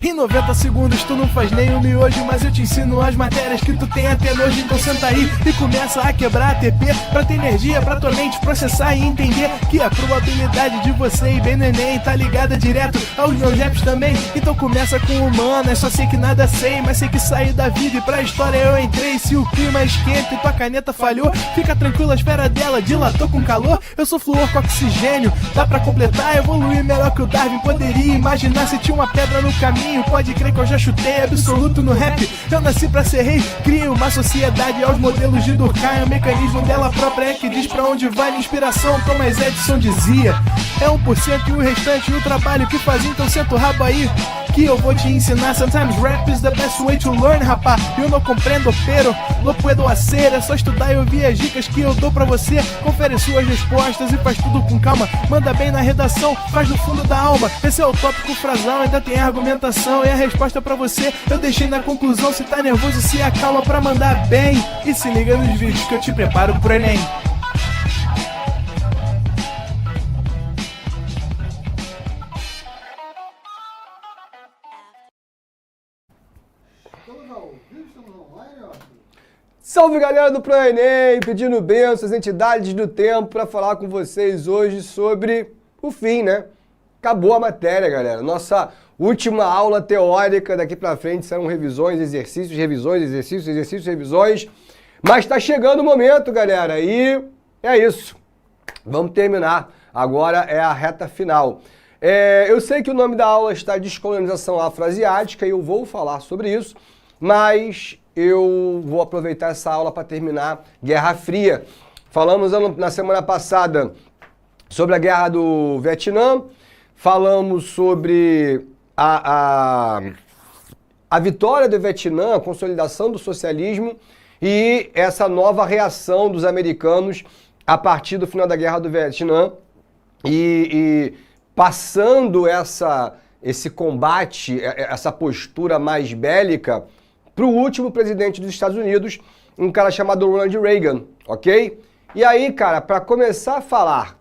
Em 90 segundos tu não faz nem um miojo, mas eu te ensino as matérias que tu tem até nojo. Então senta aí e começa a quebrar ATP pra ter energia pra tua mente processar e entender que a probabilidade de você ir bem no Enem tá ligada direto aos meus raps também. Então começa com humanas, só sei que nada sei, mas sei que saí da vida e pra história eu entrei. Se o clima esquenta e tua caneta falhou, fica tranquilo, a esfera dela dilatou com calor. Eu sou flúor com oxigênio, dá pra completar, evoluir melhor que o Darwin poderia imaginar. Se tinha uma pedra no caminho, pode crer que eu já chutei absoluto no rap. Eu nasci pra ser rei, crio uma sociedade aos modelos de Durkheim. O mecanismo dela própria é que diz pra onde vai minha inspiração. Thomas Edison dizia: é 1% e o restante o trabalho que faz. Então senta o rabo aí que eu vou te ensinar. Sometimes rap is the best way to learn, rapá. Eu não compreendo, pero não puedo hacer. É só estudar e ouvir as dicas que eu dou pra você. Confere suas respostas e faz tudo com calma. Manda bem na redação, faz do fundo da alma. Esse é o tópico frasal, ainda tem argumentação. E a resposta pra você eu deixei na conclusão. Se tá nervoso, se acalma pra mandar bem. E se liga nos vídeos que eu te preparo pro Enem. Salve galera do Pro Enem, pedindo bênçãos, entidades do tempo, para falar com vocês hoje sobre o fim, né? Acabou a matéria, galera. Nossa última aula teórica, daqui pra frente serão revisões, exercícios, revisões. Mas tá chegando o momento, galera, e é isso. Vamos terminar. Agora é a reta final. Eu sei que o nome da aula está Descolonização Afroasiática e eu vou falar sobre isso, mas eu vou aproveitar essa aula para terminar Guerra Fria. Falamos na semana passada sobre a Guerra do Vietnã, falamos sobre a vitória do Vietnã, a consolidação do socialismo e essa nova reação dos americanos a partir do final da Guerra do Vietnã e passando esse combate, essa postura mais bélica para o último presidente dos Estados Unidos, um cara chamado Ronald Reagan, ok? E aí, cara, para começar a falar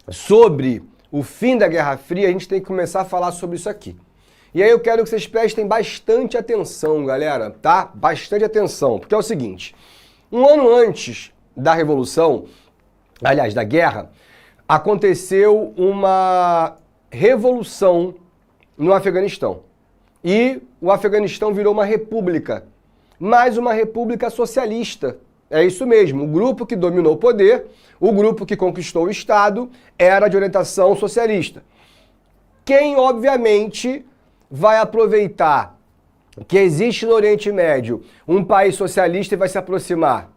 sobre o fim da Guerra Fria, a gente tem que começar a falar sobre isso aqui. E aí eu quero que vocês prestem bastante atenção, galera, tá? Bastante atenção, porque é o seguinte, um ano antes da Revolução, aliás, da Guerra, aconteceu uma revolução no Afeganistão. E o Afeganistão virou uma república, mas uma república socialista. É isso mesmo, o grupo que dominou o poder, o grupo que conquistou o Estado, era de orientação socialista. Quem, obviamente, vai aproveitar que existe no Oriente Médio um país socialista e vai se aproximar?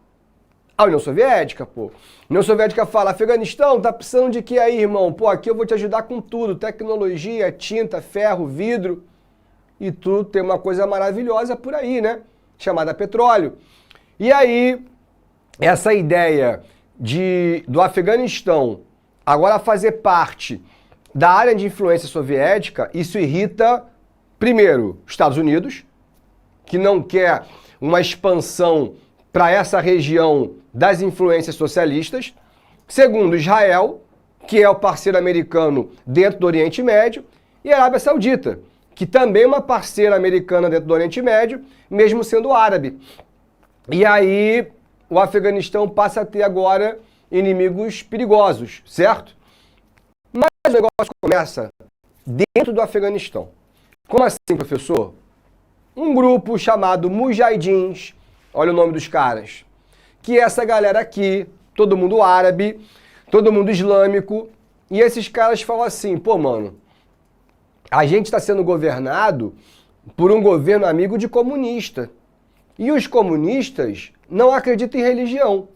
A União Soviética, pô. A União Soviética fala: Afeganistão, tá precisando de que aí, irmão? Pô, aqui eu vou te ajudar com tudo, tecnologia, tinta, ferro, vidro. E tudo tem uma coisa maravilhosa por aí, né? Chamada petróleo. E aí, essa ideia do Afeganistão agora fazer parte da área de influência soviética, isso irrita, primeiro, os Estados Unidos, que não quer uma expansão para essa região das influências socialistas. Segundo, Israel, que é o parceiro americano dentro do Oriente Médio, e a Arábia Saudita, que também é uma parceira americana dentro do Oriente Médio, mesmo sendo árabe. E aí o Afeganistão passa a ter agora inimigos perigosos, certo? Mas o negócio começa dentro do Afeganistão. Como assim, professor? Um grupo chamado Mujahidins, olha o nome dos caras, que é essa galera aqui, todo mundo árabe, todo mundo islâmico, e esses caras falam assim: pô, mano, a gente está sendo governado por um governo amigo de comunista. E os comunistas não acreditam em religião.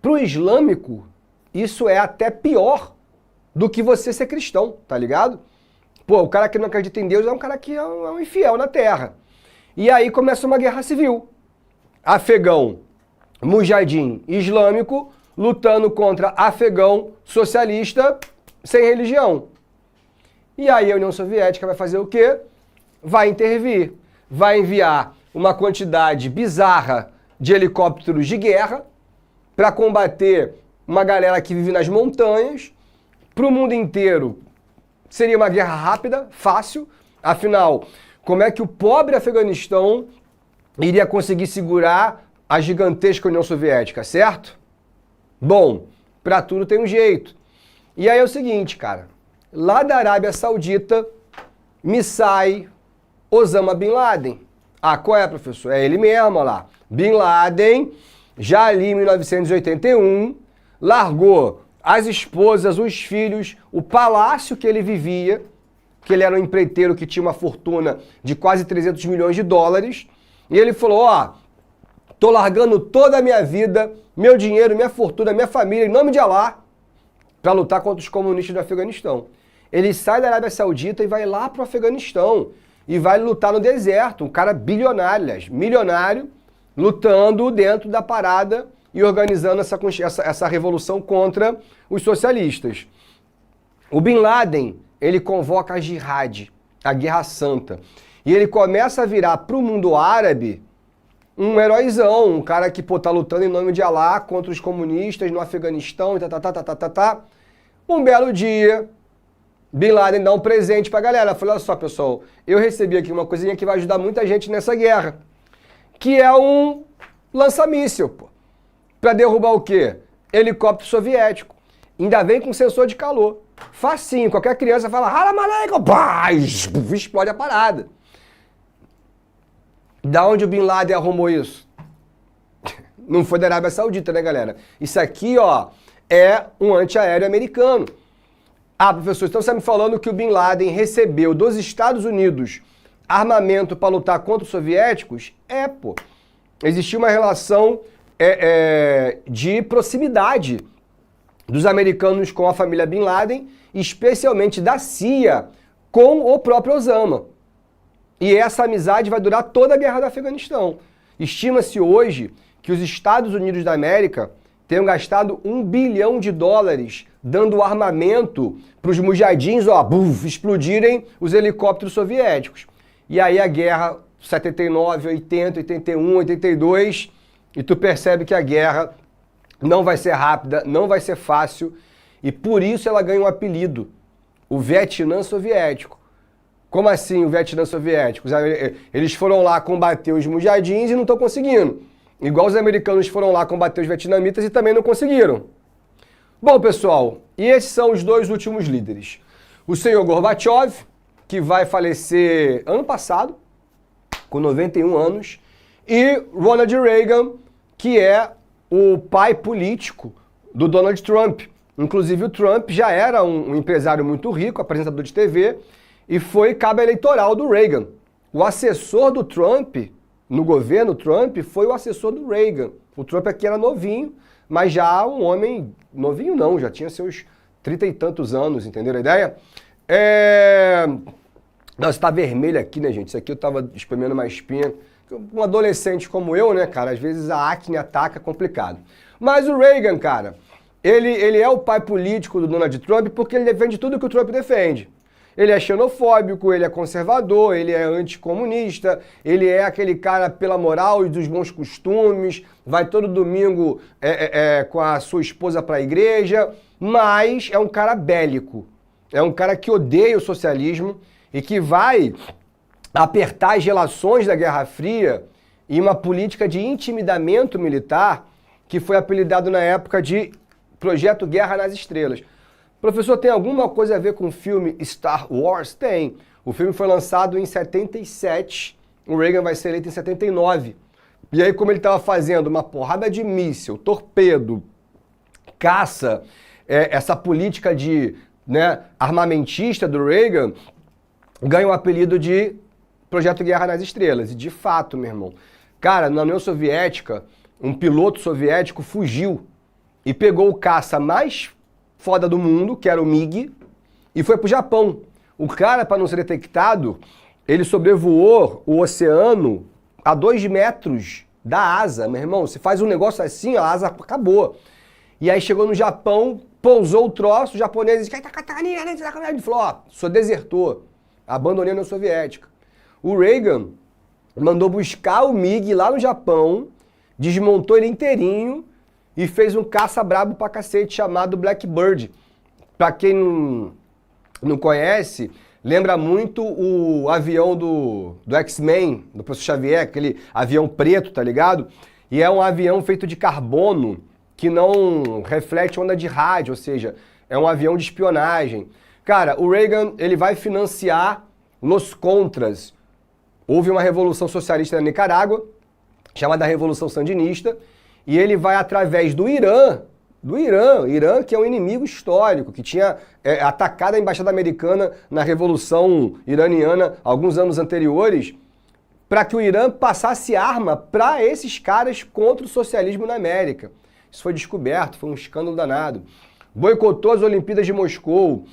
Para o islâmico, isso é até pior do que você ser cristão, tá ligado? Pô, o cara que não acredita em Deus é um cara que é um infiel na terra. E aí começa uma guerra civil. Afegão, mujahidin islâmico, lutando contra afegão socialista sem religião. E aí a União Soviética vai fazer o quê? Vai intervir, vai enviar uma quantidade bizarra de helicópteros de guerra para combater uma galera que vive nas montanhas. Para o mundo inteiro seria uma guerra rápida, fácil. Afinal, como é que o pobre Afeganistão iria conseguir segurar a gigantesca União Soviética, certo? Bom, para tudo tem um jeito. E aí é o seguinte, cara, lá da Arábia Saudita me sai Osama Bin Laden. Ah, qual é, professor? É ele mesmo, olha lá. Bin Laden, já ali em 1981, largou as esposas, os filhos, o palácio que ele vivia, que ele era um empreiteiro que tinha uma fortuna de quase 300 milhões de dólares, e ele falou, ó, tô largando toda a minha vida, meu dinheiro, minha fortuna, minha família, em nome de Alá, para lutar contra os comunistas do Afeganistão. Ele sai da Arábia Saudita e vai lá pro Afeganistão, e vai lutar no deserto, um cara bilionário, aliás, milionário, lutando dentro da parada e organizando essa revolução contra os socialistas. O Bin Laden, ele convoca a jihad, a Guerra Santa, e ele começa a virar para o mundo árabe um heróizão, um cara que tá lutando em nome de Alá contra os comunistas no Afeganistão, Um belo dia, Bin Laden dá um presente pra galera. Falou, olha só, pessoal, eu recebi aqui uma coisinha que vai ajudar muita gente nessa guerra, que é um lança-míssil, pô. Pra derrubar o quê? Helicóptero soviético. Ainda vem com sensor de calor. Facinho, qualquer criança fala, explode a parada. Da onde o Bin Laden arrumou isso? Não foi da Arábia Saudita, né, galera? Isso aqui, ó, é um antiaéreo americano. Ah, professor, então você está me falando que o Bin Laden recebeu dos Estados Unidos armamento para lutar contra os soviéticos? É, pô. Existia uma relação de proximidade dos americanos com a família Bin Laden, especialmente da CIA com o próprio Osama. E essa amizade vai durar toda a guerra do Afeganistão. Estima-se hoje que os Estados Unidos da América tenham gastado $1 bilhão dando armamento para os mujahidins, ó, explodirem os helicópteros soviéticos. E aí a guerra 79, 80, 81, 82, e tu percebe que a guerra não vai ser rápida, não vai ser fácil, e por isso ela ganha um apelido, o Vietnã Soviético. Como assim o Vietnã Soviético? Eles foram lá combater os mujahidins e não estão conseguindo. Igual os americanos foram lá combater os vietnamitas e também não conseguiram. Bom, pessoal, e esses são os dois últimos líderes. O senhor Gorbachev, que vai falecer ano passado, com 91 anos, e Ronald Reagan, que é o pai político do Donald Trump. Inclusive o Trump já era um empresário muito rico, apresentador de TV, e foi cabo eleitoral do Reagan. O assessor do Trump, no governo Trump, foi o assessor do Reagan. O Trump aqui era novinho, mas já um homem, novinho não, já tinha seus 30 e tantos anos, entenderam a ideia? Nossa, tá vermelho aqui, né, gente? Isso aqui eu tava espremendo uma espinha. Um adolescente como eu, né, cara, às vezes a acne ataca, complicado. Mas o Reagan, cara, ele é o pai político do Donald Trump porque ele defende tudo que o Trump defende. Ele é xenofóbico, ele é conservador, ele é anticomunista, ele é aquele cara pela moral e dos bons costumes, vai todo domingo com a sua esposa para a igreja, mas é um cara bélico, é um cara que odeia o socialismo e que vai apertar as relações da Guerra Fria em uma política de intimidamento militar que foi apelidado na época de Projeto Guerra nas Estrelas. Professor, tem alguma coisa a ver com o filme Star Wars? Tem. O filme foi lançado em 77, o Reagan vai ser eleito em 79. E aí, como ele estava fazendo uma porrada de míssil, torpedo, caça, essa política de armamentista do Reagan, ganha o apelido de Projeto Guerra nas Estrelas. E de fato, meu irmão, cara, na União Soviética, um piloto soviético fugiu e pegou o caça mais foda do mundo, que era o MiG, e foi pro Japão. O cara, para não ser detectado, ele sobrevoou o oceano a 2 metros da asa, meu irmão. Se faz um negócio assim, a asa acabou. E aí chegou no Japão, pousou o troço, o japonês disse, ele falou, ó, sou desertor, abandonei a União Soviética. O Reagan mandou buscar o MiG lá no Japão, desmontou ele inteirinho e fez um caça brabo pra cacete chamado Blackbird. Pra quem não conhece, lembra muito o avião do X-Men, do Professor Xavier, aquele avião preto, tá ligado? E é um avião feito de carbono que não reflete onda de rádio, ou seja, é um avião de espionagem. Cara, o Reagan, ele vai financiar Los Contras. Houve uma revolução socialista na Nicarágua, chamada Revolução Sandinista, e ele vai através do Irã que é um inimigo histórico, que tinha atacado a embaixada americana na Revolução Iraniana alguns anos anteriores, para que o Irã passasse arma para esses caras contra o socialismo na América. Isso foi descoberto, foi um escândalo danado. Boicotou as Olimpíadas de Moscou,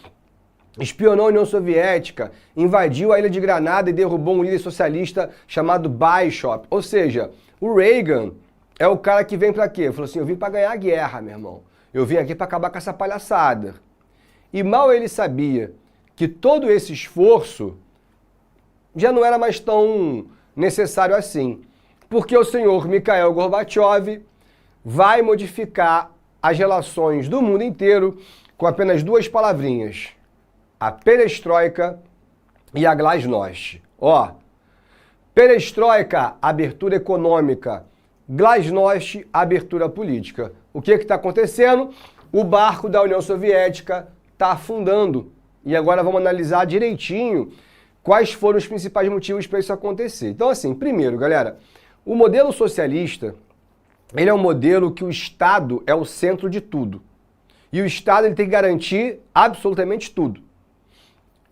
espionou a União Soviética, invadiu a ilha de Granada e derrubou um líder socialista chamado Bishop. Ou seja, o Reagan é o cara que vem pra quê? Falou assim, eu vim pra ganhar a guerra, meu irmão. Eu vim aqui pra acabar com essa palhaçada. E mal ele sabia que todo esse esforço já não era mais tão necessário assim. Porque o senhor Mikhail Gorbachev vai modificar as relações do mundo inteiro com apenas duas palavrinhas. A perestroika e a glasnost. Ó, perestroika, abertura econômica. Glasnost, abertura política. O que está acontecendo? O barco da União Soviética está afundando. E agora vamos analisar direitinho quais foram os principais motivos para isso acontecer. Então, assim, primeiro, galera, o modelo socialista, ele é um modelo que o Estado é o centro de tudo. E o Estado ele tem que garantir absolutamente tudo.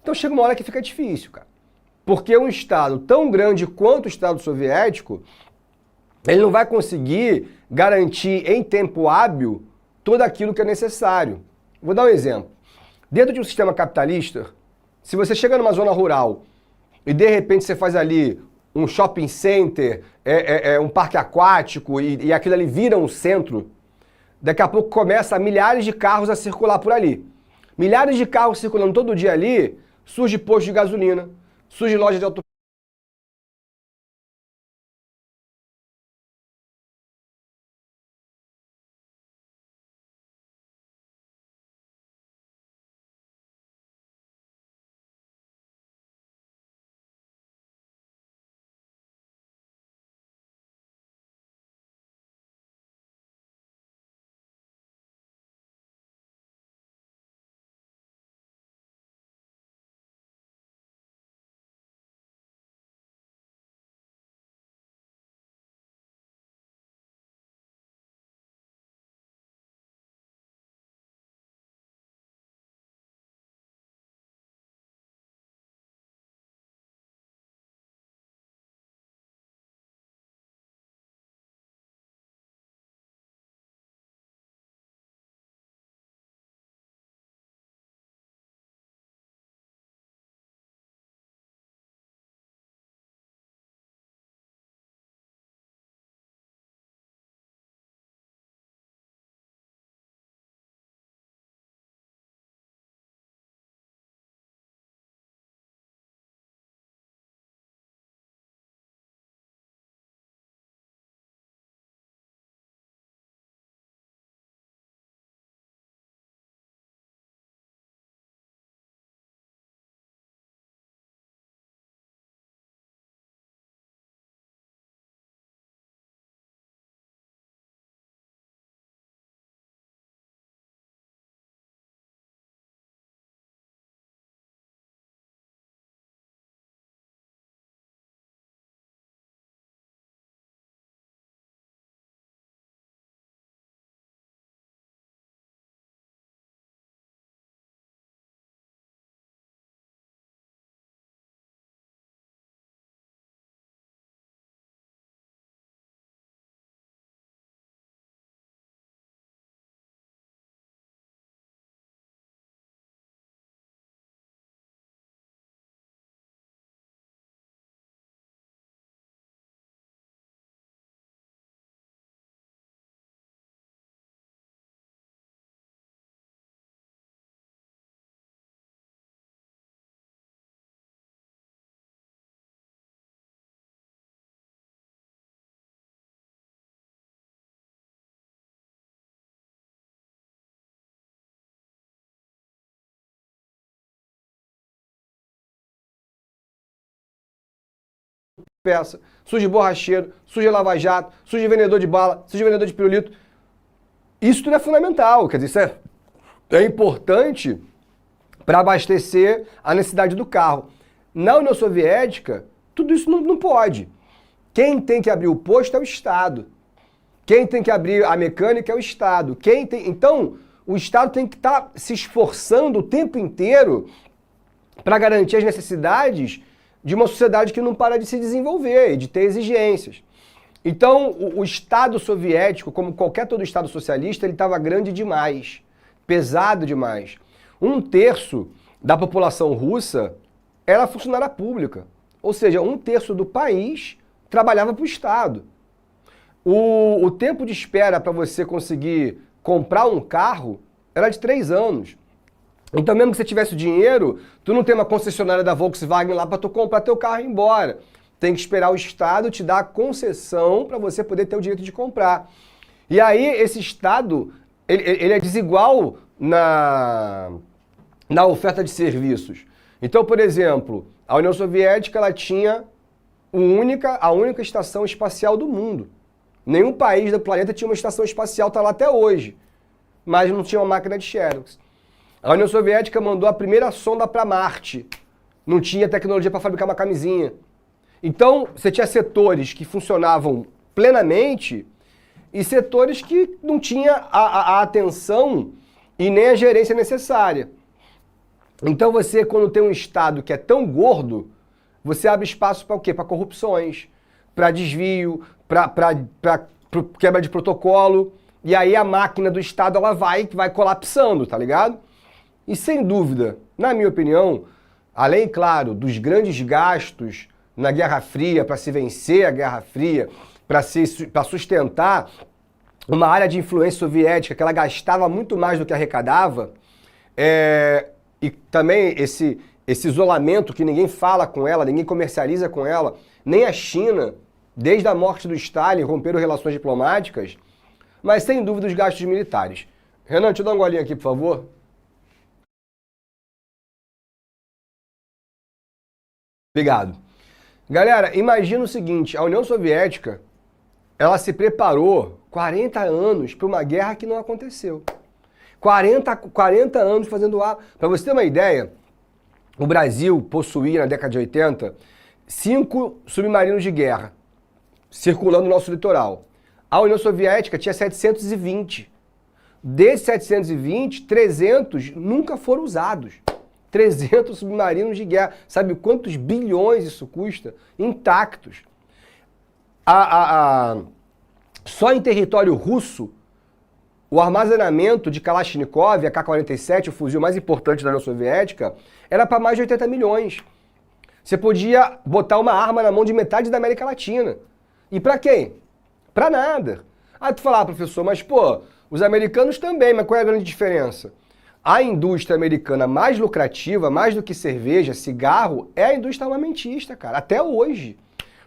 Então chega uma hora que fica difícil, cara. Porque um Estado tão grande quanto o Estado soviético, ele não vai conseguir garantir em tempo hábil tudo aquilo que é necessário. Vou dar um exemplo. Dentro de um sistema capitalista, se você chega numa zona rural e de repente você faz ali um shopping center, um parque aquático e aquilo ali vira um centro, daqui a pouco começa milhares de carros a circular por ali. Milhares de carros circulando todo dia ali, surge posto de gasolina, surge loja de auto peça, surge borracheiro, surge lava-jato, surge vendedor de bala, surge vendedor de pirulito. Isso tudo é fundamental, quer dizer, isso é importante para abastecer a necessidade do carro. Na União Soviética, tudo isso não pode. Quem tem que abrir o posto é o Estado. Quem tem que abrir a mecânica é o Estado. Então, o Estado tem que estar se esforçando o tempo inteiro para garantir as necessidades de uma sociedade que não para de se desenvolver e de ter exigências. Então, o Estado soviético, como qualquer todo Estado socialista, ele estava grande demais, pesado demais. 1/3 da população russa era funcionária pública. Ou seja, 1/3 do país trabalhava para o Estado. O tempo de espera para você conseguir comprar um carro era de 3 anos. Então, mesmo que você tivesse o dinheiro, tu não tem uma concessionária da Volkswagen lá para tu comprar teu carro e ir embora. Tem que esperar o Estado te dar a concessão para você poder ter o direito de comprar. E aí, esse Estado, ele é desigual na oferta de serviços. Então, por exemplo, a União Soviética ela tinha a única estação espacial do mundo. Nenhum país do planeta tinha uma estação espacial, está lá até hoje. Mas não tinha uma máquina de Xerox. A União Soviética mandou a primeira sonda para Marte. Não tinha tecnologia para fabricar uma camisinha. Então, você tinha setores que funcionavam plenamente e setores que não tinham a atenção e nem a gerência necessária. Então, você, quando tem um Estado que é tão gordo, você abre espaço para o quê? Para corrupções, para desvio, para quebra de protocolo. E aí a máquina do Estado ela vai colapsando, tá ligado? E sem dúvida, na minha opinião, além, claro, dos grandes gastos na Guerra Fria, para se vencer a Guerra Fria, para sustentar uma área de influência soviética que ela gastava muito mais do que arrecadava, e também esse isolamento que ninguém fala com ela, ninguém comercializa com ela, nem a China, desde a morte do Stalin, romperam relações diplomáticas, mas sem dúvida os gastos militares. Renan, deixa eu dar um golinho aqui, por favor. Obrigado. Galera, imagina o seguinte, a União Soviética, ela se preparou 40 anos para uma guerra que não aconteceu. 40 anos fazendo ar. Para você ter uma ideia, o Brasil possuía, na década de 80, 5 submarinos de guerra circulando no nosso litoral. A União Soviética tinha 720. Desses 720, 300 nunca foram usados. 300 submarinos de guerra. Sabe quantos bilhões isso custa? Intactos. Só em território russo, o armazenamento de Kalashnikov, a K-47, o fuzil mais importante da União Soviética, era para mais de 80 milhões. Você podia botar uma arma na mão de metade da América Latina. E para quem? Para nada. Aí tu fala, professor, mas pô, os americanos também, mas qual é a grande diferença? A indústria americana mais lucrativa, mais do que cerveja, cigarro, é a indústria armamentista, cara, até hoje.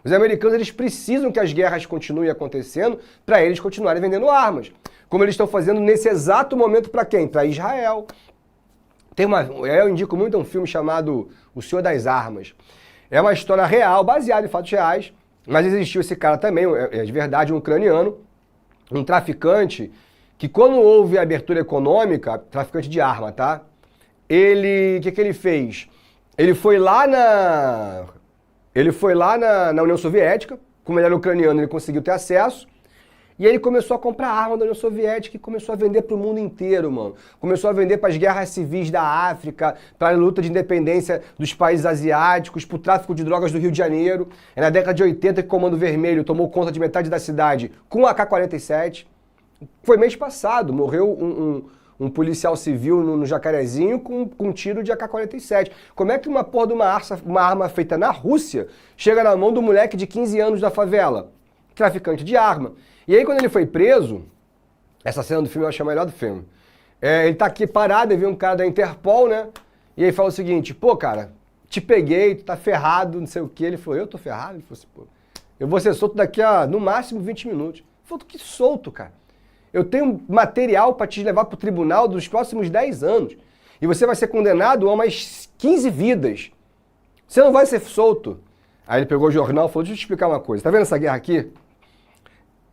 Os americanos, eles precisam que as guerras continuem acontecendo para eles continuarem vendendo armas. Como eles estão fazendo nesse exato momento para quem? Para Israel. Eu indico muito um filme chamado O Senhor das Armas. É uma história real, baseada em fatos reais, mas existiu esse cara também, é de verdade, um ucraniano, um traficante, que quando houve a abertura econômica, traficante de arma, tá? O que ele fez? Ele foi lá na União Soviética, como ele era ucraniano, ele conseguiu ter acesso, e ele começou a comprar arma da União Soviética e começou a vender para o mundo inteiro, mano. Começou a vender para as guerras civis da África, para a luta de independência dos países asiáticos, para o tráfico de drogas do Rio de Janeiro. É na década de 80 que o Comando Vermelho tomou conta de metade da cidade com a AK-47. Foi mês passado, morreu um policial civil no Jacarezinho com um tiro de AK-47. Como é que uma porra de uma arma feita na Rússia chega na mão do moleque de 15 anos da favela? Traficante de arma. E aí quando ele foi preso, essa cena do filme eu acho a melhor do filme, ele tá aqui parado, e vê um cara da Interpol, né? E aí fala o seguinte, pô cara, te peguei, tu tá ferrado, não sei o que. Ele falou, eu tô ferrado? Ele falou assim, pô, eu vou ser solto daqui a, no máximo, 20 minutos. Ele falou, que solto, cara. Eu tenho material para te levar pro tribunal dos próximos 10 anos. E você vai ser condenado a umas 15 vidas. Você não vai ser solto. Aí ele pegou o jornal e falou, deixa eu te explicar uma coisa. Tá vendo essa guerra aqui?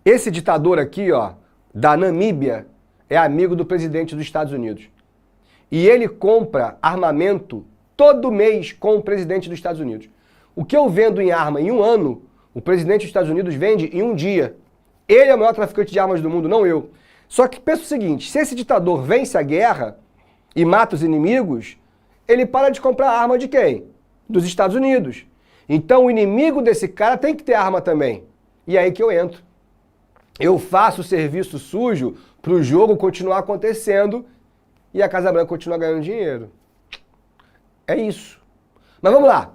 Esse ditador aqui, ó, da Namíbia, é amigo do presidente dos Estados Unidos. E ele compra armamento todo mês com o presidente dos Estados Unidos. O que eu vendo em arma em um ano, o presidente dos Estados Unidos vende em um dia. Ele é o maior traficante de armas do mundo, não eu. Só que pensa o seguinte, se esse ditador vence a guerra e mata os inimigos, ele para de comprar arma de quem? Dos Estados Unidos. Então o inimigo desse cara tem que ter arma também. E é aí que eu entro. Eu faço o serviço sujo para o jogo continuar acontecendo e a Casa Branca continuar ganhando dinheiro. É isso. Mas vamos lá.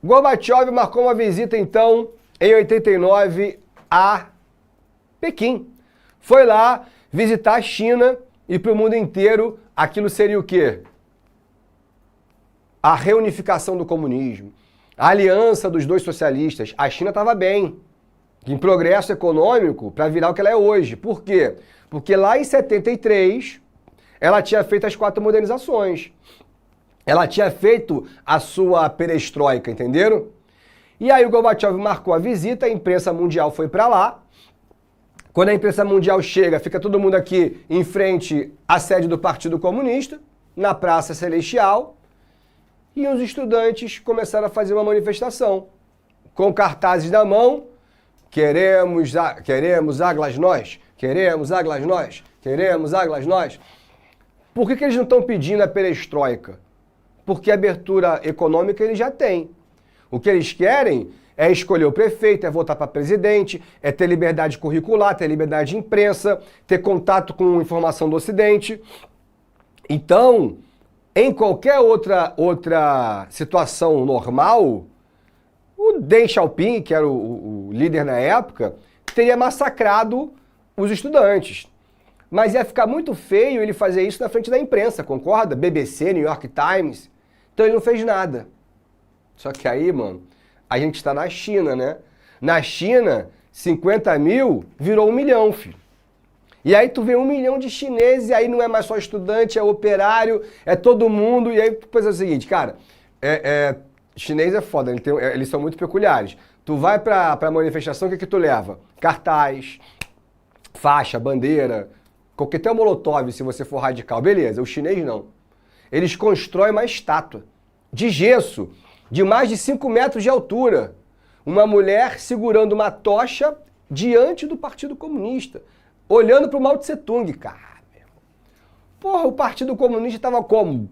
Gorbachev marcou uma visita, então, em 89 a Pequim. Foi lá visitar a China e para o mundo inteiro aquilo seria o quê? A reunificação do comunismo, a aliança dos dois socialistas. A China estava bem, em progresso econômico para virar o que ela é hoje. Por quê? Porque lá em 73 ela tinha feito as 4 modernizações. Ela tinha feito a sua perestroika, entenderam? E aí o Gorbachev marcou a visita, a imprensa mundial foi para lá. Quando a imprensa mundial chega, fica todo mundo aqui em frente à sede do Partido Comunista, na Praça Celestial, e os estudantes começaram a fazer uma manifestação, com cartazes na mão, queremos a glasnost, queremos a glasnost, queremos a glasnost. Por que eles não estão pedindo a perestroika? Porque a abertura econômica eles já têm. O que eles querem é escolher o prefeito, é votar para presidente, é ter liberdade curricular, ter liberdade de imprensa, ter contato com informação do Ocidente. Então, em qualquer outra situação normal, o Deng Xiaoping, que era o líder na época, teria massacrado os estudantes. Mas ia ficar muito feio ele fazer isso na frente da imprensa, concorda? BBC, New York Times. Então ele não fez nada. Só que aí, mano, a gente está na China, né? Na China, 50 mil virou 1 milhão, filho. E aí tu vê 1 milhão de chineses, e aí não é mais só estudante, é operário, é todo mundo. E aí tu pensa o seguinte, cara, chinês é foda, eles são muito peculiares. Tu vai pra manifestação, o que tu leva? Cartaz, faixa, bandeira, coquetel molotov, se você for radical. Beleza, o chinês não. Eles constroem uma estátua de gesso, de mais de 5 metros de altura. Uma mulher segurando uma tocha diante do Partido Comunista, olhando para o Mao Tse Tung, cara. Porra, o Partido Comunista estava como?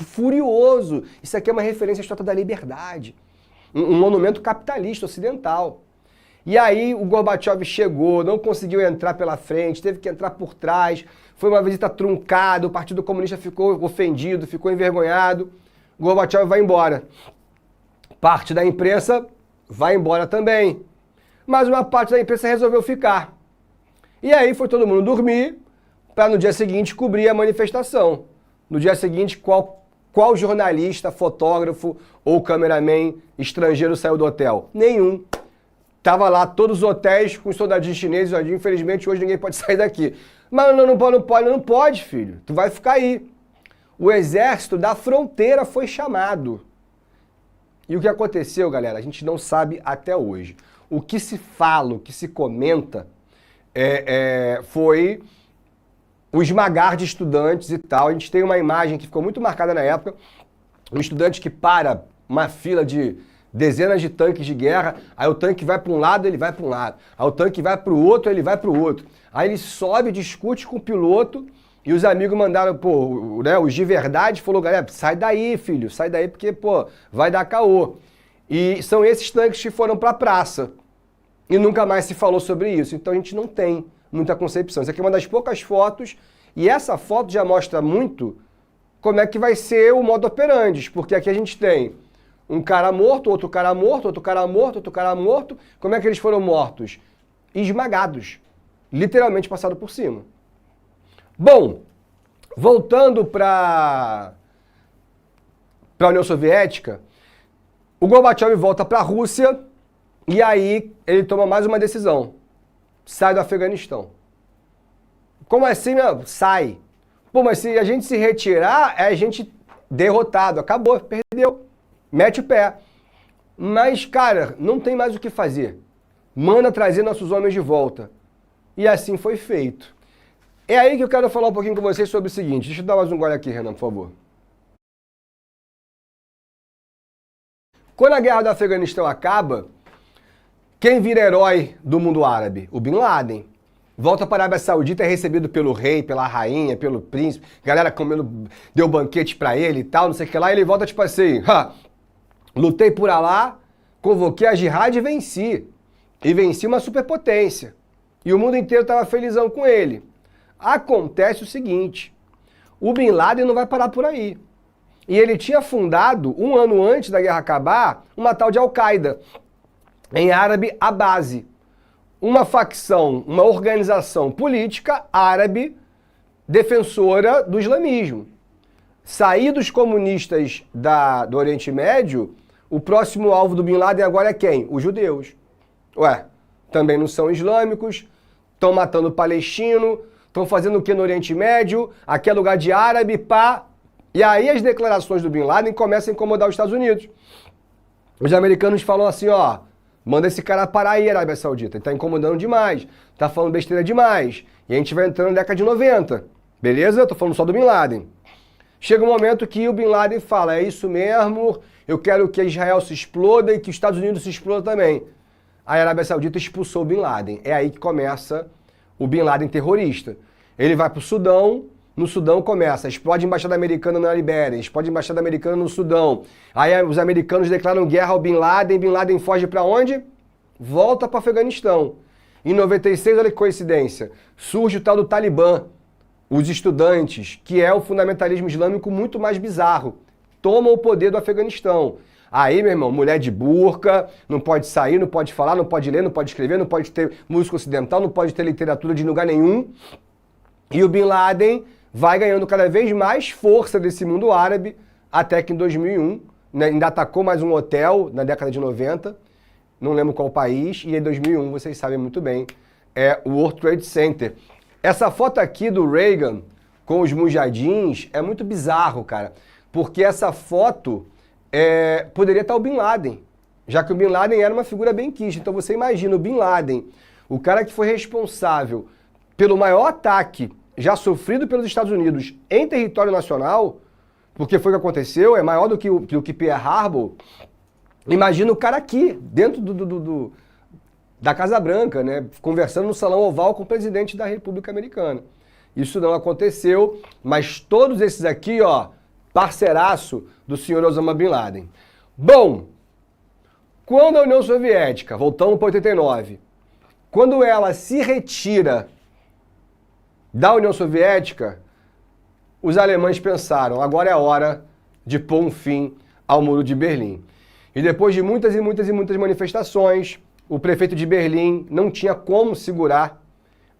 Furioso. Isso aqui é uma referência à Estátua da Liberdade. Um monumento capitalista ocidental. E aí o Gorbachev chegou, não conseguiu entrar pela frente, teve que entrar por trás. Foi uma visita truncada, o Partido Comunista ficou ofendido, ficou envergonhado. Gorbachev vai embora. Parte da imprensa vai embora também. Mas uma parte da imprensa resolveu ficar. E aí foi todo mundo dormir para no dia seguinte cobrir a manifestação. No dia seguinte, qual jornalista, fotógrafo ou cameraman estrangeiro saiu do hotel? Nenhum. Tava lá todos os hotéis com soldadinhos chineses. Infelizmente hoje ninguém pode sair daqui. Mas não pode, filho. Tu vai ficar aí. O exército da fronteira foi chamado. E o que aconteceu, galera, a gente não sabe até hoje. O que se fala, o que se comenta, foi o esmagar de estudantes e tal. A gente tem uma imagem que ficou muito marcada na época. Um estudante que para uma fila de dezenas de tanques de guerra, aí o tanque vai para um lado, ele vai para um lado. Aí o tanque vai para o outro, ele vai para o outro. Aí ele sobe, discute com o piloto e os amigos mandaram, os de verdade, falou, galera, sai daí, filho, sai daí porque, vai dar caô. E são esses tanques que foram para a praça. E nunca mais se falou sobre isso. Então a gente não tem muita concepção. Isso aqui é uma das poucas fotos e essa foto já mostra muito como é que vai ser o modo operandi, porque aqui a gente tem um cara morto, outro cara morto, outro cara morto, outro cara morto. Como é que eles foram mortos? Esmagados. Literalmente passado por cima. Bom, voltando para a União Soviética, o Gorbachev volta para a Rússia e aí ele toma mais uma decisão. Sai do Afeganistão. Como assim, meu? Sai. Mas se a gente se retirar, é a gente derrotado. Acabou, perdeu. Mete o pé. Mas, cara, não tem mais o que fazer. Manda trazer nossos homens de volta. E assim foi feito. É aí que eu quero falar um pouquinho com vocês sobre o seguinte. Deixa eu dar mais um gole aqui, Renan, por favor. Quando a guerra do Afeganistão acaba, quem vira herói do mundo árabe? O Bin Laden. Volta para a Arábia Saudita, é recebido pelo rei, pela rainha, pelo príncipe. Galera comendo, deu banquete pra ele e tal, não sei o que lá. E ele volta tipo assim, lutei por Alá, convoquei a jihad e venci. E venci uma superpotência. E o mundo inteiro estava felizão com ele. Acontece o seguinte, o Bin Laden não vai parar por aí. E ele tinha fundado, um ano antes da guerra acabar, uma tal de Al-Qaeda, em árabe, a base. Uma facção, uma organização política árabe defensora do islamismo. Saídos comunistas do Oriente Médio, o próximo alvo do Bin Laden agora é quem? Os judeus. Ué, também não são islâmicos, estão matando palestino, estão fazendo o que no Oriente Médio? Aqui é lugar de árabe, pá. E aí as declarações do Bin Laden começam a incomodar os Estados Unidos. Os americanos falam assim, ó, manda esse cara parar aí, Arábia Saudita. Ele tá incomodando demais, tá falando besteira demais. E a gente vai entrando na década de 90, beleza? Eu tô falando só do Bin Laden. Chega um momento que o Bin Laden fala, é isso mesmo, eu quero que Israel se exploda e que os Estados Unidos se explodam também. A Arábia Saudita expulsou o Bin Laden. É aí que começa o Bin Laden terrorista. Ele vai pro Sudão, no Sudão começa, explode a embaixada americana na Libéria, explode a embaixada americana no Sudão. Aí os americanos declaram guerra ao Bin Laden foge para onde? Volta para o Afeganistão. Em 96, olha que coincidência, surge o tal do Talibã, os estudantes, que é o fundamentalismo islâmico muito mais bizarro, tomam o poder do Afeganistão. Aí, meu irmão, mulher de burca, não pode sair, não pode falar, não pode ler, não pode escrever, não pode ter música ocidental, não pode ter literatura de lugar nenhum. E o Bin Laden vai ganhando cada vez mais força desse mundo árabe, até que em 2001, né, ainda atacou mais um hotel na década de 90, não lembro qual país, e em 2001, vocês sabem muito bem, é o World Trade Center. Essa foto aqui do Reagan com os mujahidins é muito bizarro, cara, porque essa foto poderia estar o Bin Laden, já que o Bin Laden era uma figura bem quista. Então você imagina o Bin Laden, o cara que foi responsável pelo maior ataque já sofrido pelos Estados Unidos em território nacional, porque foi o que aconteceu, é maior do que Pearl Harbor. Imagina o cara aqui, dentro da Casa Branca, né, conversando no Salão Oval com o presidente da República Americana. Isso não aconteceu, mas todos esses aqui, ó, parceiraço do senhor Osama Bin Laden. Bom, quando a União Soviética, voltando para 89, quando ela se retira da União Soviética, os alemães pensaram, agora é a hora de pôr um fim ao Muro de Berlim. E depois de muitas e muitas e muitas manifestações, o prefeito de Berlim não tinha como segurar,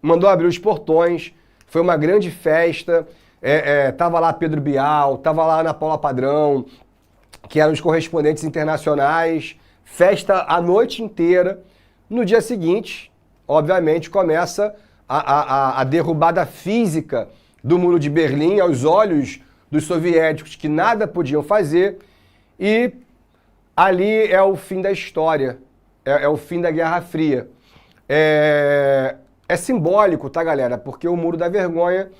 mandou abrir os portões, foi uma grande festa, tava lá Pedro Bial, tava lá Ana Paula Padrão, que eram os correspondentes internacionais, festa a noite inteira. No dia seguinte, obviamente, começa a derrubada física do Muro de Berlim aos olhos dos soviéticos, que nada podiam fazer, e ali é o fim da história, é o fim da Guerra Fria. É simbólico, tá, galera? Porque o Muro da Vergonha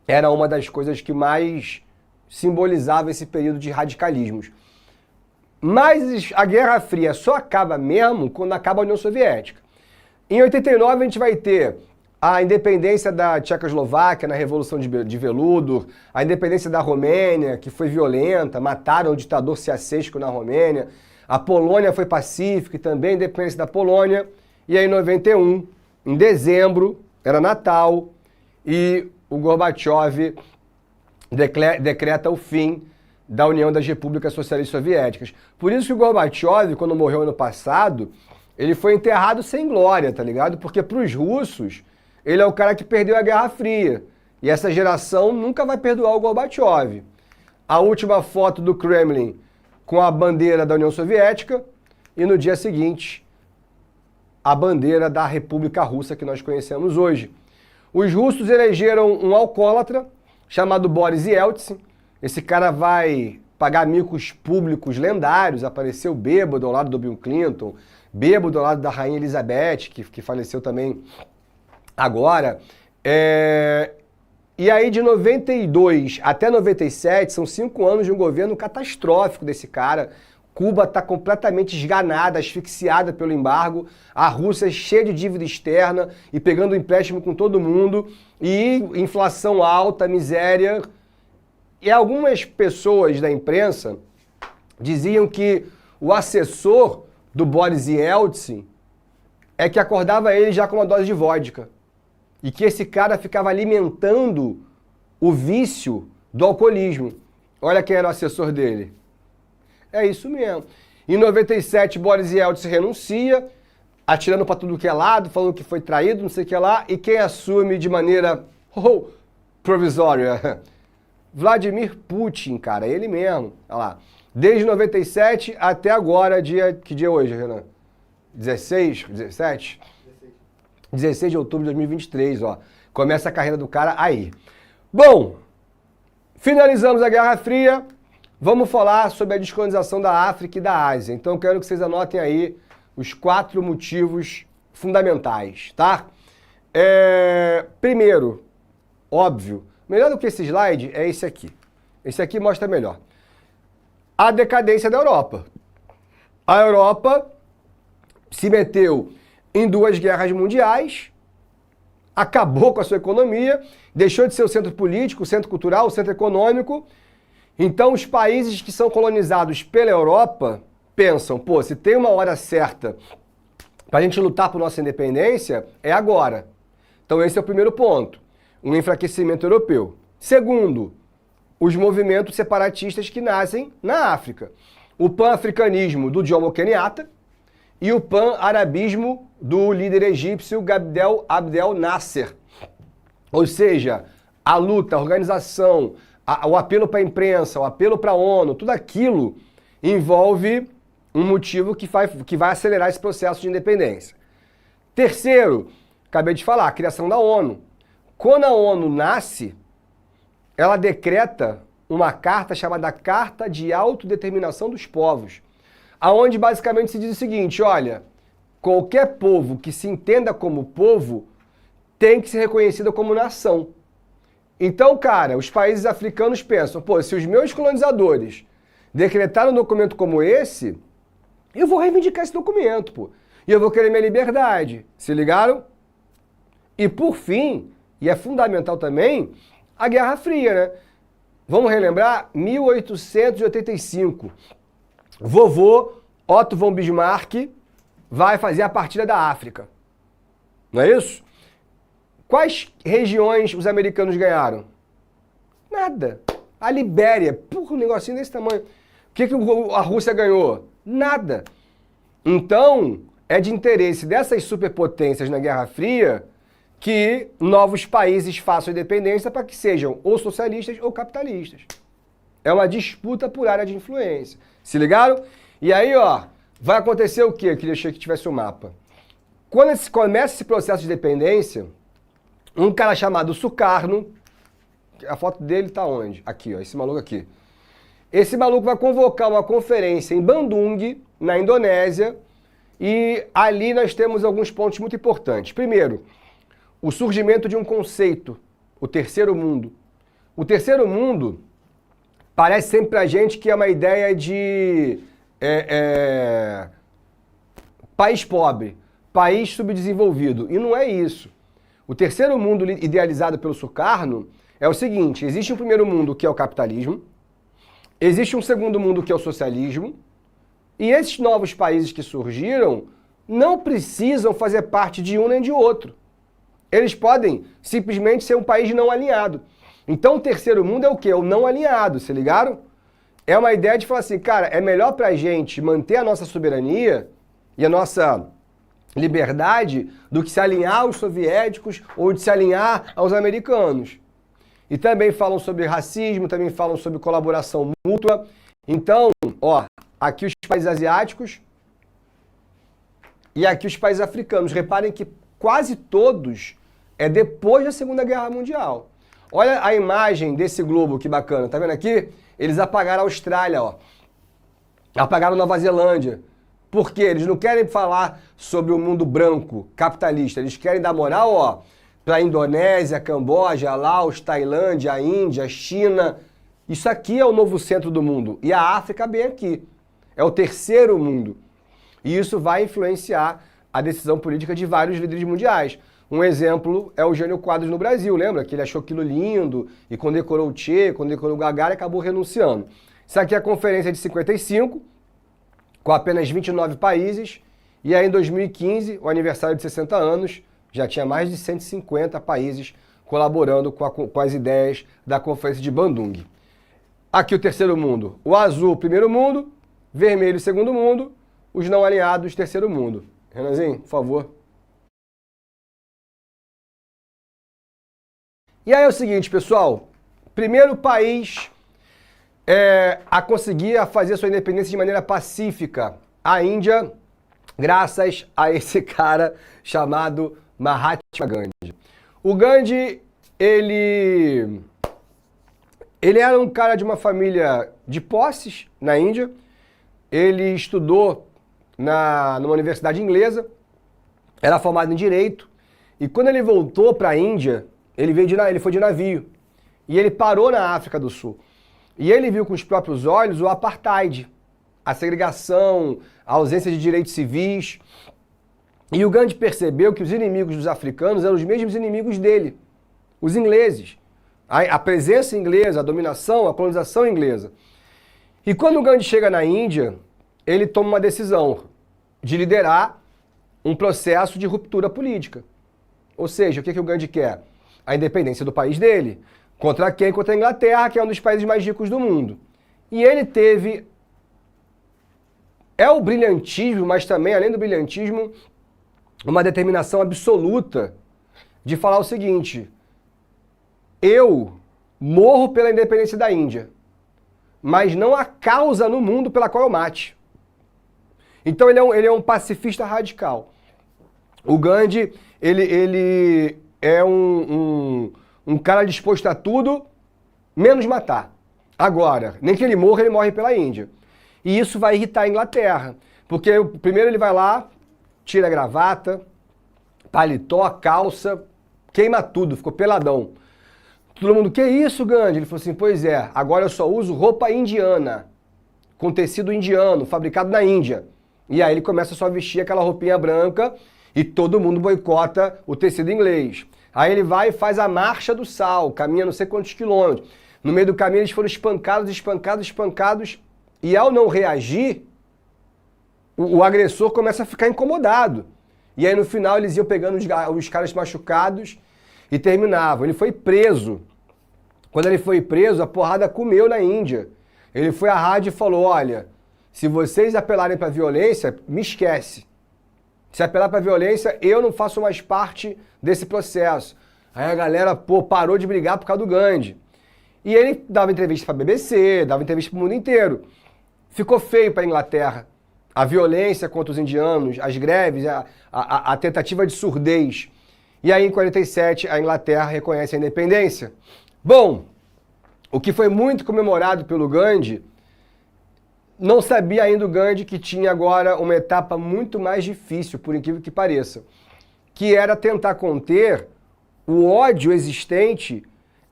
era uma das coisas que mais simbolizava esse período de radicalismos. Mas a Guerra Fria só acaba mesmo quando acaba a União Soviética. Em 89 a gente vai ter a independência da Tchecoslováquia na Revolução de Veludo, a independência da Romênia, que foi violenta, mataram o ditador Ceausescu na Romênia, a Polônia foi pacífica e também a independência da Polônia, e aí em 91, em dezembro, era Natal, e o Gorbachev decreta o fim da União das Repúblicas Socialistas Soviéticas. Por isso que o Gorbachev, quando morreu ano passado, ele foi enterrado sem glória, tá ligado? Porque para os russos, ele é o cara que perdeu a Guerra Fria. E essa geração nunca vai perdoar o Gorbachev. A última foto do Kremlin com a bandeira da União Soviética e no dia seguinte a bandeira da República Russa que nós conhecemos hoje. Os russos elegeram um alcoólatra chamado Boris Yeltsin. Esse cara vai pagar micos públicos lendários, apareceu bêbado ao lado do Bill Clinton, bêbado ao lado da Rainha Elizabeth, que faleceu também agora. E aí de 92 até 97, são 5 anos de um governo catastrófico desse cara. Cuba está completamente esganada, asfixiada pelo embargo, a Rússia cheia de dívida externa e pegando empréstimo com todo mundo, e inflação alta, miséria. E algumas pessoas da imprensa diziam que o assessor do Boris Yeltsin é que acordava ele já com uma dose de vodka. E que esse cara ficava alimentando o vício do alcoolismo. Olha quem era o assessor dele. É isso mesmo. Em 97, Boris Yeltsin renuncia, atirando para tudo que é lado, falando que foi traído, não sei o que lá, e quem assume de maneira provisória? Vladimir Putin, cara, ele mesmo. Olha lá. Desde 97 até agora, que dia é hoje, Renan? 16? 17? 16 de outubro de 2023, ó. Começa a carreira do cara aí. Bom, finalizamos a Guerra Fria. Vamos falar sobre a descolonização da África e da Ásia. Então eu quero que vocês anotem aí os 4 motivos fundamentais, tá? Primeiro, óbvio, melhor do que esse slide é esse aqui. Esse aqui mostra melhor. A decadência da Europa. A Europa se meteu em 2 guerras mundiais, acabou com a sua economia, deixou de ser o centro político, o centro cultural, o centro econômico. Então os países que são colonizados pela Europa pensam, pô, se tem uma hora certa para a gente lutar por nossa independência, é agora. Então esse é o primeiro ponto, um enfraquecimento europeu. Segundo, os movimentos separatistas que nascem na África. O pan-africanismo do Jomo Kenyatta e o pan-arabismo do líder egípcio Gabriel Abdel Nasser. Ou seja, a luta, a organização, o apelo para a imprensa, o apelo para a ONU, tudo aquilo envolve um motivo que vai acelerar esse processo de independência. Terceiro, acabei de falar, a criação da ONU. Quando a ONU nasce, ela decreta uma carta chamada Carta de Autodeterminação dos Povos, aonde basicamente se diz o seguinte, olha, qualquer povo que se entenda como povo tem que ser reconhecido como nação. Então, cara, os países africanos pensam, pô, se os meus colonizadores decretaram um documento como esse, eu vou reivindicar esse documento, pô. E eu vou querer minha liberdade. Se ligaram? E por fim, e é fundamental também, a Guerra Fria, né? Vamos relembrar? 1885. Vovô Otto von Bismarck vai fazer a partilha da África. Não é isso? Quais regiões os americanos ganharam? Nada. A Libéria, porra, um negocinho desse tamanho. O que a Rússia ganhou? Nada. Então, é de interesse dessas superpotências na Guerra Fria que novos países façam independência para que sejam ou socialistas ou capitalistas. É uma disputa por área de influência. Se ligaram? E aí, ó, vai acontecer o quê? Eu queria que tivesse o mapa. Quando começa esse processo de dependência, um cara chamado Sukarno, a foto dele tá onde? Aqui, ó, esse maluco aqui. Esse maluco vai convocar uma conferência em Bandung, na Indonésia, e ali nós temos alguns pontos muito importantes. Primeiro, o surgimento de um conceito, o terceiro mundo. O terceiro mundo parece sempre pra gente que é uma ideia de país pobre, país subdesenvolvido, e não é isso. O terceiro mundo idealizado pelo Sukarno é o seguinte, existe um primeiro mundo que é o capitalismo, existe um segundo mundo que é o socialismo, e esses novos países que surgiram não precisam fazer parte de um nem de outro. Eles podem simplesmente ser um país não alinhado. Então o terceiro mundo é o quê? O não alinhado, se ligaram? É uma ideia de falar assim, cara, é melhor pra gente manter a nossa soberania e a nossa liberdade do que se alinhar aos soviéticos ou de se alinhar aos americanos. E também falam sobre racismo, também falam sobre colaboração mútua. Então, ó, aqui os países asiáticos e aqui os países africanos. Reparem que quase todos é depois da Segunda Guerra Mundial. Olha a imagem desse globo, que bacana, tá vendo aqui? Eles apagaram a Austrália, ó. Apagaram Nova Zelândia. Por quê? Eles não querem falar sobre o mundo branco, capitalista. Eles querem dar moral, ó, para a Indonésia, Camboja, Laos, Tailândia, a Índia, China. Isso aqui é o novo centro do mundo. E a África bem aqui. É o terceiro mundo. E isso vai influenciar a decisão política de vários líderes mundiais. Um exemplo é o Jânio Quadros no Brasil, lembra? Que ele achou aquilo lindo e condecorou o Che, condecorou o Gagarin e acabou renunciando. Isso aqui é a conferência de 55, com apenas 29 países. E aí em 2015, o aniversário de 60 anos, já tinha mais de 150 países colaborando com as ideias da conferência de Bandung. Aqui o terceiro mundo. O azul, primeiro mundo. Vermelho, segundo mundo. Os não alinhados, terceiro mundo. Renanzinho, por favor. E aí é o seguinte, pessoal. Primeiro país a conseguir fazer sua independência de maneira pacífica. A Índia, graças a esse cara chamado Mahatma Gandhi. O Gandhi, ele era um cara de uma família de posses na Índia. Ele estudou numa universidade inglesa, era formado em Direito, e quando ele voltou para a Índia, ele foi de navio, e ele parou na África do Sul. E ele viu com os próprios olhos o apartheid, a segregação, a ausência de direitos civis. E o Gandhi percebeu que os inimigos dos africanos eram os mesmos inimigos dele, os ingleses. A presença inglesa, a dominação, a colonização inglesa. E quando o Gandhi chega na Índia, ele toma uma decisão de liderar um processo de ruptura política. Ou seja, o que o Gandhi quer? A independência do país dele. Contra quem? Contra a Inglaterra, que é um dos países mais ricos do mundo. E ele teve... o brilhantismo, mas também, além do brilhantismo, uma determinação absoluta de falar o seguinte: eu morro pela independência da Índia, mas não há causa no mundo pela qual eu mate. Então ele é um pacifista radical. O Gandhi, ele é um cara disposto a tudo, menos matar. Agora, nem que ele morre pela Índia. E isso vai irritar a Inglaterra, porque primeiro ele vai lá, tira a gravata, paletó, calça, queima tudo, ficou peladão. Todo mundo, que isso, Gandhi? Ele falou assim, pois é, agora eu só uso roupa indiana, com tecido indiano, fabricado na Índia. E aí ele começa só a vestir aquela roupinha branca e todo mundo boicota o tecido inglês. Aí ele vai e faz a Marcha do Sal, caminha não sei quantos quilômetros. No meio do caminho eles foram espancados, e ao não reagir, o agressor começa a ficar incomodado. E aí no final eles iam pegando os caras machucados e terminavam. Ele foi preso. Quando ele foi preso, a porrada comeu na Índia. Ele foi à rádio e falou, olha, se vocês apelarem para a violência, me esquece. Se apelar para a violência, eu não faço mais parte desse processo. Aí a galera, parou de brigar por causa do Gandhi. E ele dava entrevista para a BBC, dava entrevista para o mundo inteiro. Ficou feio para a Inglaterra. A violência contra os indianos, as greves, a tentativa de surdez. E aí, em 47, a Inglaterra reconhece a independência. Bom, o que foi muito comemorado pelo Gandhi, não sabia ainda o Gandhi que tinha agora uma etapa muito mais difícil, por incrível que pareça, que era tentar conter o ódio existente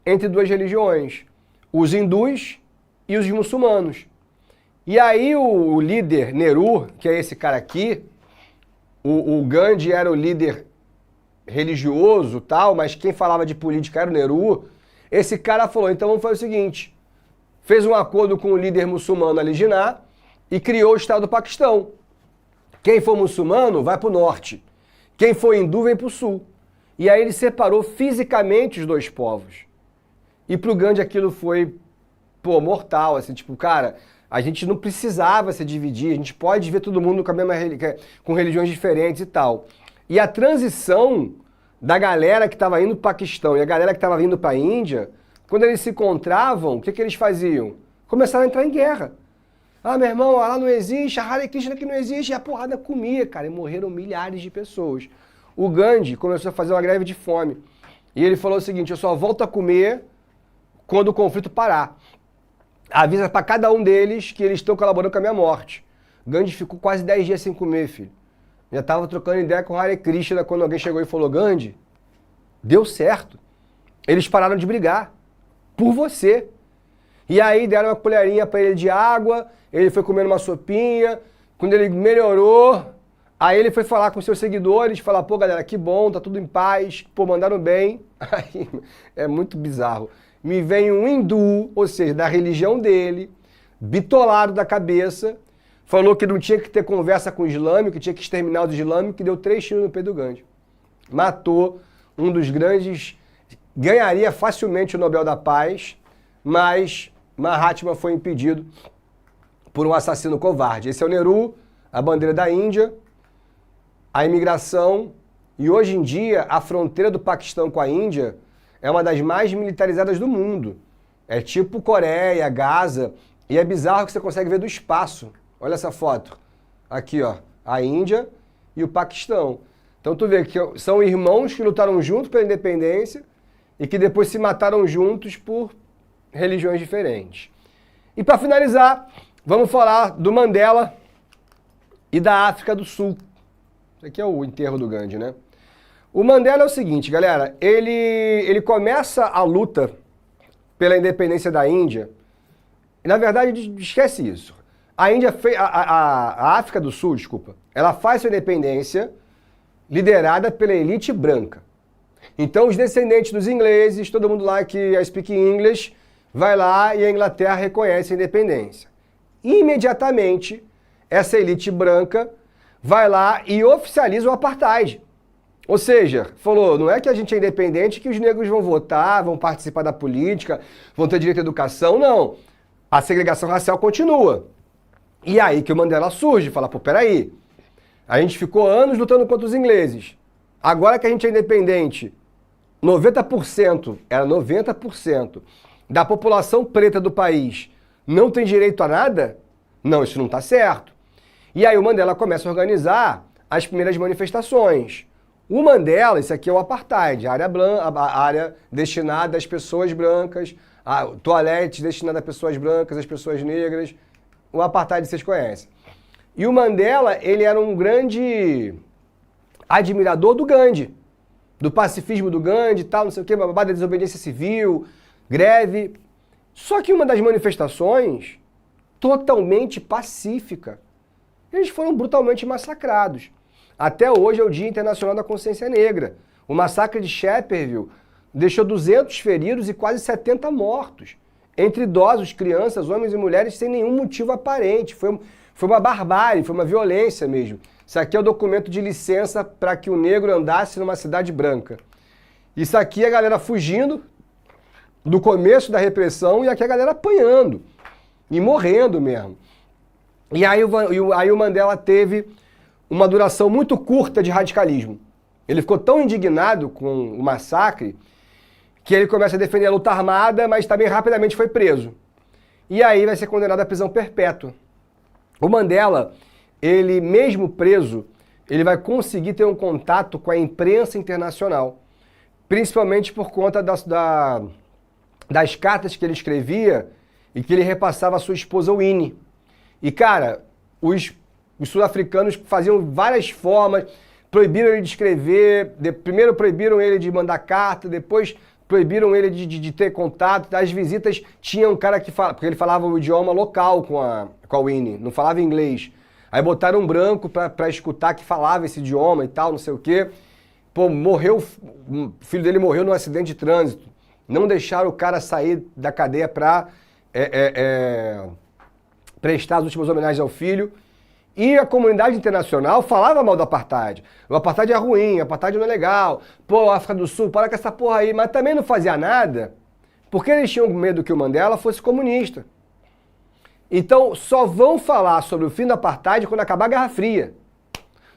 entre duas religiões, os hindus e os muçulmanos. E aí o líder Nehru, que é esse cara aqui, o Gandhi era o líder religioso, tal, mas quem falava de política era o Nehru. Esse cara falou, então vamos fazer o seguinte, fez um acordo com o líder muçulmano Ali Jinnah e criou o Estado do Paquistão. Quem for muçulmano vai para o norte, quem for hindu vem para o sul. E aí ele separou fisicamente os dois povos. E para o Gandhi aquilo foi, mortal, assim, tipo, cara, a gente não precisava se dividir, a gente pode ver todo mundo com religiões diferentes e tal. E a transição da galera que estava indo para o Paquistão e a galera que estava vindo para a Índia, quando eles se encontravam, o que eles faziam? Começaram a entrar em guerra. Ah, meu irmão, lá não existe, a Hare Krishna aqui não existe, e a porrada comia, cara, e morreram milhares de pessoas. O Gandhi começou a fazer uma greve de fome. E ele falou o seguinte, eu só volto a comer quando o conflito parar. avisa para cada um deles que eles estão colaborando com a minha morte. Gandhi ficou quase 10 dias sem comer, filho. Já tava trocando ideia com o Hare Krishna quando alguém chegou e falou, Gandhi, deu certo. Eles pararam de brigar. Por você. E aí deram uma colherinha para ele de água, ele foi comendo uma sopinha, quando ele melhorou, aí ele foi falar com seus seguidores, falar, pô galera, que bom, tá tudo em paz, pô, mandaram bem. Aí, é muito bizarro. Me vem um hindu, ou seja, da religião dele, bitolado da cabeça, falou que não tinha que ter conversa com o islâmico, que tinha que exterminar o islâmico, que deu 3 tiros no peito do Gandhi. Matou um dos grandes, ganharia facilmente o Nobel da Paz, mas Mahatma foi impedido por um assassino covarde. Esse é o Nehru, a bandeira da Índia, a imigração, e hoje em dia a fronteira do Paquistão com a Índia é uma das mais militarizadas do mundo. É tipo Coreia, Gaza, e é bizarro que você consegue ver do espaço. Olha essa foto. Aqui, ó, a Índia e o Paquistão. Então tu vê que são irmãos que lutaram juntos pela independência e que depois se mataram juntos por religiões diferentes. E para finalizar, vamos falar do Mandela e da África do Sul. Esse aqui é o enterro do Gandhi, né? O Mandela é o seguinte, galera, ele começa a luta pela independência da Índia, e na verdade, esquece isso. A África do Sul, desculpa, ela faz sua independência liderada pela elite branca. Então, os descendentes dos ingleses, todo mundo lá que speak English, vai lá e a Inglaterra reconhece a independência. Imediatamente, essa elite branca vai lá e oficializa o apartheid. Ou seja, falou, não é que a gente é independente que os negros vão votar, vão participar da política, vão ter direito à educação, não. A segregação racial continua. E aí que o Mandela surge, fala, pô, peraí, a gente ficou anos lutando contra os ingleses. Agora que a gente é independente, 90% da população preta do país não tem direito a nada? Não, isso não está certo. E aí o Mandela começa a organizar as primeiras manifestações. O Mandela, isso aqui é o apartheid, a área destinada às pessoas brancas, a toalete destinada às pessoas brancas, às pessoas negras. O apartheid vocês conhecem. E o Mandela, ele era um grande admirador do Gandhi, do pacifismo do Gandhi e tal, não sei o que, babada, desobediência civil, greve. Só que uma das manifestações, totalmente pacífica, eles foram brutalmente massacrados. Até hoje é o Dia Internacional da Consciência Negra. O massacre de Shepherdville deixou 200 feridos e quase 70 mortos. Entre idosos, crianças, homens e mulheres, sem nenhum motivo aparente. Foi uma barbárie, foi uma violência mesmo. Isso aqui é o documento de licença para que o negro andasse numa cidade branca. Isso aqui é a galera fugindo do começo da repressão e aqui a galera apanhando e morrendo mesmo. E aí o Mandela teve uma duração muito curta de radicalismo. Ele ficou tão indignado com o massacre que ele começa a defender a luta armada, mas também rapidamente foi preso. E aí vai ser condenado à prisão perpétua. O Mandela, ele mesmo preso, ele vai conseguir ter um contato com a imprensa internacional, principalmente por conta das cartas que ele escrevia e que ele repassava à sua esposa Winnie. E cara, os sul-africanos faziam várias formas, proibiram ele de escrever, primeiro proibiram ele de mandar carta, depois proibiram ele de ter contato. As visitas tinha um cara que falava, porque ele falava o idioma local com a Winnie, não falava inglês. Aí botaram um branco pra escutar que falava esse idioma e tal, não sei o quê. Pô, morreu, o filho dele morreu num acidente de trânsito. Não deixaram o cara sair da cadeia pra prestar as últimas homenagens ao filho. E a comunidade internacional falava mal do apartheid. O apartheid é ruim, o apartheid não é legal. Pô, África do Sul, para com essa porra aí. Mas também não fazia nada, porque eles tinham medo que o Mandela fosse comunista. Então, só vão falar sobre o fim do apartheid quando acabar a Guerra Fria.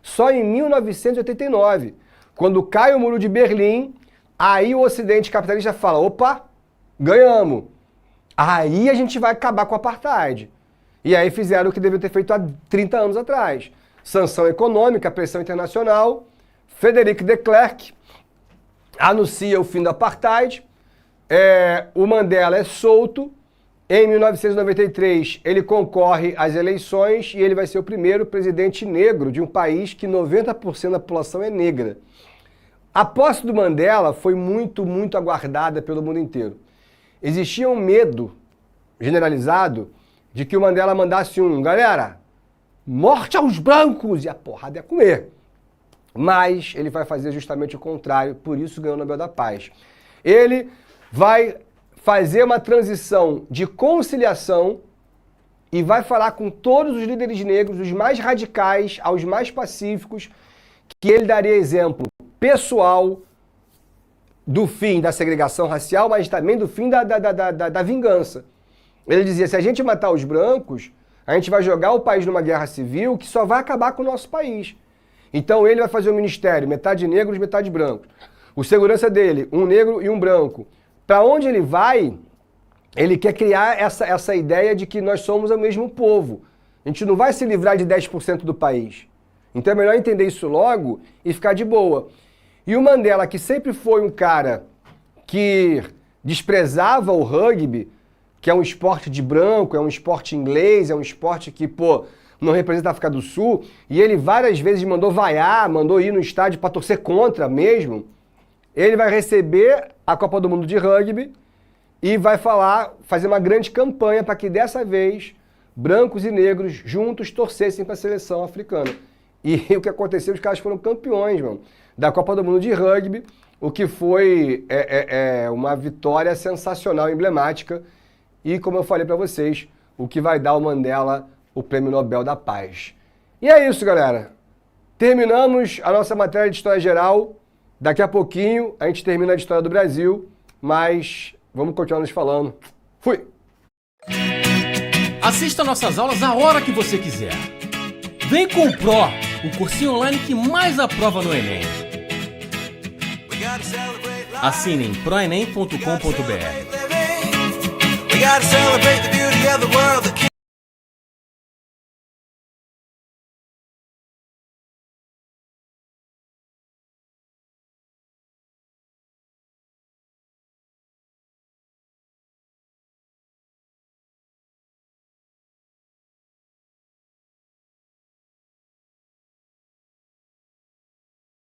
Só em 1989, quando cai o Muro de Berlim, aí o Ocidente capitalista fala, opa, ganhamos. Aí a gente vai acabar com o apartheid. E aí fizeram o que deviam ter feito há 30 anos atrás. Sanção econômica, pressão internacional. Frederic de Klerk anuncia o fim do apartheid. O Mandela é solto. Em 1993, ele concorre às eleições e ele vai ser o primeiro presidente negro de um país que 90% da população é negra. A posse do Mandela foi muito aguardada pelo mundo inteiro. Existia um medo generalizado de que o Mandela mandasse galera, morte aos brancos, e a porrada ia comer. Mas ele vai fazer justamente o contrário, por isso ganhou o Nobel da Paz. Ele vai fazer uma transição de conciliação e vai falar com todos os líderes negros, dos mais radicais aos mais pacíficos, que ele daria exemplo pessoal do fim da segregação racial, mas também do fim da vingança. Ele dizia, se a gente matar os brancos, a gente vai jogar o país numa guerra civil que só vai acabar com o nosso país. Então ele vai fazer um ministério, metade negros, metade brancos. O segurança dele, um negro e um branco. Para onde ele vai, ele quer criar essa ideia de que nós somos o mesmo povo. A gente não vai se livrar de 10% do país. Então é melhor entender isso logo e ficar de boa. E o Mandela, que sempre foi um cara que desprezava o rugby, que é um esporte de branco, é um esporte inglês, é um esporte que, não representa a África do Sul, e ele várias vezes mandou vaiar, mandou ir no estádio para torcer contra mesmo, ele vai receber a Copa do Mundo de Rugby e vai fazer uma grande campanha para que dessa vez brancos e negros juntos torcessem para a seleção africana. E o que aconteceu, os caras foram campeões, mano, da Copa do Mundo de Rugby, o que foi uma vitória sensacional, emblemática, e como eu falei para vocês, o que vai dar ao Mandela o Prêmio Nobel da Paz. E é isso, galera. Terminamos a nossa matéria de História Geral. Daqui a pouquinho a gente termina a História do Brasil, mas vamos continuar nos falando. Fui! Assista nossas aulas a hora que você quiser. Vem com o Pro, o cursinho online que mais aprova no Enem. Assine em proenem.com.br.